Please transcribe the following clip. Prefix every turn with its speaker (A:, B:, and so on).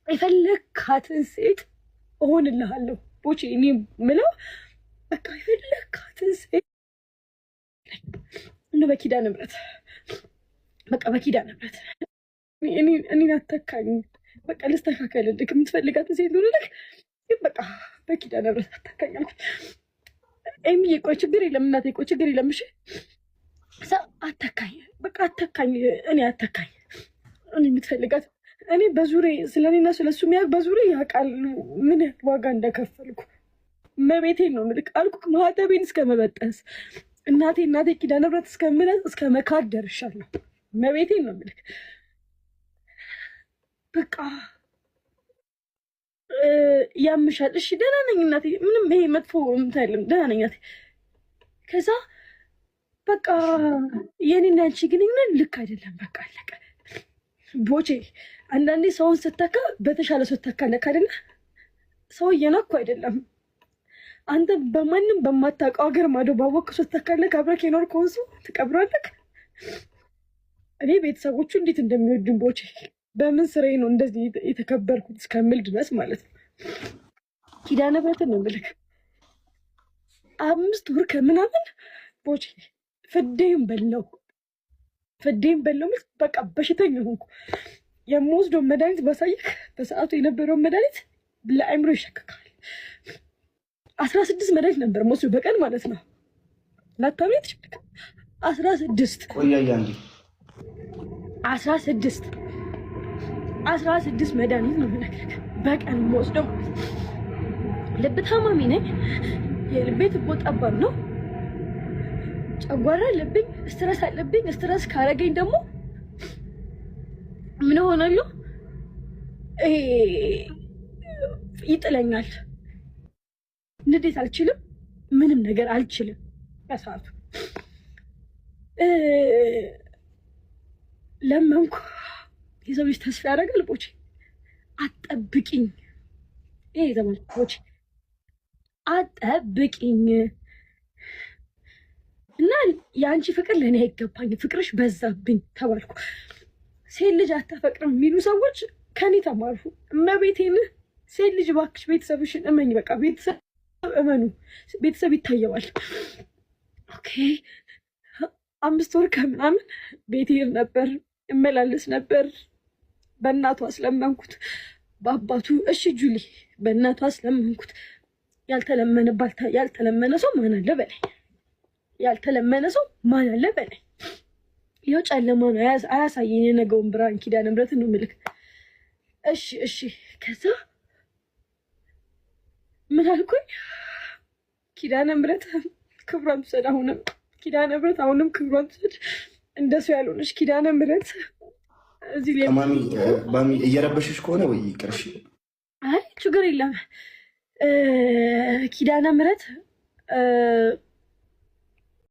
A: የፈለካትን ሴት እሆንልሃለሁ ቦቼ። እኔ ምለው በቃ የፈለካትን ሴት በኪዳነ ምሕረት በቃ በኪዳነ ምሕረት እኔን አተካኝ። በቃ ልስተካከልልህ የምትፈልጋትን ሴት ልሆንልህ፣ ግን በቃ በኪዳነ ምሕረት አተካኝ አልኩት። ኤሚዬ ቆይ ችግር የለም እናቴ፣ ቆይ ችግር የለም እሺ። አተካኝ በቃ አተካኝ፣ እኔ አተካኝ። እኔ የምትፈልጋት እኔ በዙሪያ ስለኔና ስለሱ ሚያውቅ በዙሪያ ያውቃል ምን ያህል ዋጋ እንደከፈልኩ። መቤቴን ነው የምልክ አልኩ። ማህተቤን እስከ መበጠስ እናቴ ኪዳነ ምሕረት እስከምለት እስከ መካድ ደርሻለሁ። መቤቴን ነው የምልክ። በቃ ያምሻል። እሺ ደህና ነኝ እናቴ፣ ምንም ይሄ መጥፎ ምታይልም፣ ደህና ነኝ እናቴ። ከዛ በቃ የኔና አንቺ ግንኙነት ልክ አይደለም፣ በቃ አለቀ። ቦቼ አንዳንዴ ሰውን ስተካ በተሻለ ሰው ተካለክ አይደለ? ሰው እየናኩ አይደለም። አንተ በማንም በማታውቀው ሀገር ማዶ ባወቅ ሰው ተካለክ አብረክ የኖር ከሆንሱ ትቀብራለክ። እኔ ቤተሰቦቹ እንዴት እንደሚወዱን ቦቼ፣ በምን ስራዬ ነው እንደዚህ የተከበርኩት እስከምል ድረስ ማለት ነው። ኪዳነ ምሕረትን ነው የምልክ 5 ወር ከምናምን ቦቼ ፍዴም በለው በቃ በሽተኛ ሆንኩ። የምወስደው መድኃኒት ባሳይክ በሰዓቱ የነበረውን መድኃኒት ለአእምሮ ይሸከካል። 16 መድኃኒት ነበር የምወስደው በቀን ማለት ነው። ላታምኔ ትችልክ 16
B: ቆያያ እንዴ
A: 16 መድኃኒት ነው የምነግርህ በቀን የምወስደው ማለት ነው። ልብ ታማሚ ነኝ። የልቤ ትቦ ጠባብ ነው። ጨጓራ አለብኝ። ስትረስ አለብኝ። ስትረስ ካረገኝ ደግሞ ምን ሆናለሁ? ይጥለኛል። ንዴት አልችልም። ምንም ነገር አልችልም። በሰዓቱ ለመንኩ። የሰው ልጅ ተስፋ ያደርጋል ቦቼ። አጠብቂኝ ቦቼ አጠብቂኝ እና የአንቺ ፍቅር ለእኔ አይገባኝ፣ ፍቅርሽ በዛብኝ ተባልኩ። ሴት ልጅ አታፈቅርም የሚሉ ሰዎች ከኔ ተማሩ። እመቤቴን ሴት ልጅ እባክሽ ቤተሰብሽን እመኝ። በቃ ቤተሰብ እመኑ፣ ቤተሰብ ይታየዋል። ኦኬ 5 ወር ከምናምን ቤት ይሄድ ነበር፣ እመላለስ ነበር። በእናቱ አስለመንኩት፣ በአባቱ እሺ ጁሊ፣ በእናቱ አስለመንኩት። ያልተለመነ ሰው ማን አለ በላይ? ያልተለመነ ሰው ማን አለ በላይ? ይኸው ጨለማ ነው አያሳየኝ የነገውን ብርሃን። ኪዳነ ምሕረትን ነው የምልክ። እሺ ከዛ ምን አልኩኝ? ኪዳነ ምሕረት ክብሯን ትውሰድ። አሁንም ኪዳነ ምሕረት አሁንም ክብሯን ትውሰድ። እንደሱ ያልሆነች ኪዳነ ምሕረት እዚህ
B: ማሚ እየረበሽሽ ከሆነ ወይ ይቅርሽ።
A: አይ ችግር የለም ኪዳነ ምሕረት